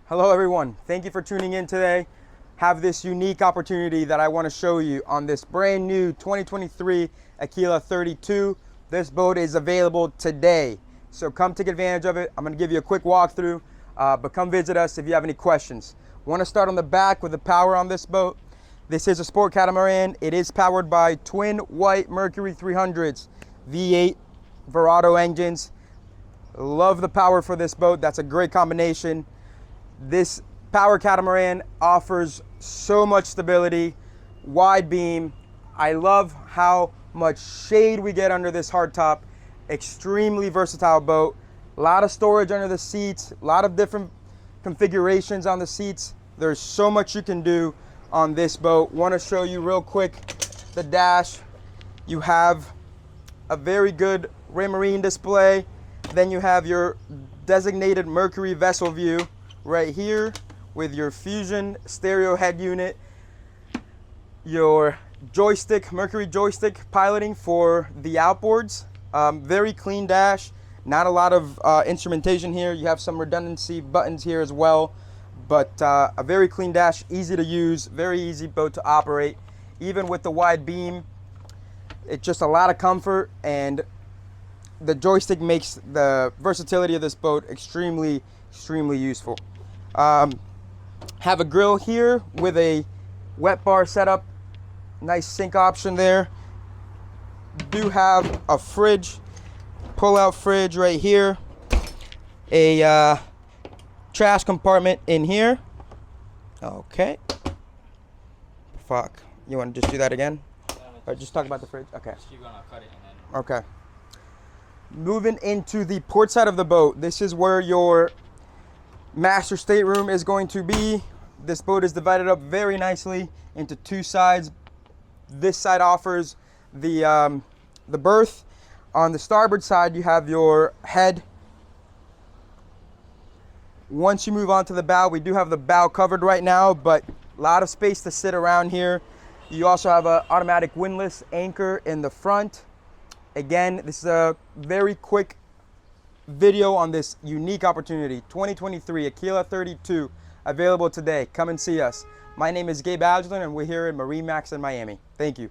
Hello everyone, thank you for tuning in today. Have this unique opportunity that I want to show you on this brand new 2023 Aquila 32. This boat is available today, so come take advantage of it. I'm going to give you a quick walkthrough, but come visit us if you have any questions. Want to start on the back with the power on this boat. This is a sport catamaran. It is powered by twin white Mercury 300s, V8 Verado engines. Love the power for this boat. That's a great combination. This power catamaran offers so much stability, wide beam. I love how much shade we get under this hardtop. Extremely versatile boat. A lot of storage under the seats, a lot of different configurations on the seats. There's so much you can do on this boat. Want to show you real quick the dash. You have a very good Marine display. Then you have your designated Mercury vessel view right here with your Fusion stereo head unit, your joystick, Mercury joystick piloting for the outboards. Very clean dash, not a lot of instrumentation here. You have some redundancy buttons here as well, but a very clean dash, easy to use, very easy boat to operate. Even with the wide beam, it's just a lot of comfort, and the joystick makes the versatility of this boat extremely useful. Have a grill here with a wet bar setup, nice sink option there. Do have a fridge, pull-out fridge right here, a trash compartment in here. Okay. Fuck. You want to just do that again? Or just talk about the fridge? Okay. Okay. Moving into the port side of the boat, this is where your master stateroom is going to be. This boat is divided up very nicely into two sides. This side offers the berth. On the starboard side, you have your head. Once you move on to the bow, we do have the bow covered right now, but a lot of space to sit around here. You also have an automatic windlass anchor in the front. Again, this is a very quick video on this unique opportunity. 2023 Aquila 32, available today. Come and see us. My name is Gabe, and we're here at MarineMax in Miami. Thank you.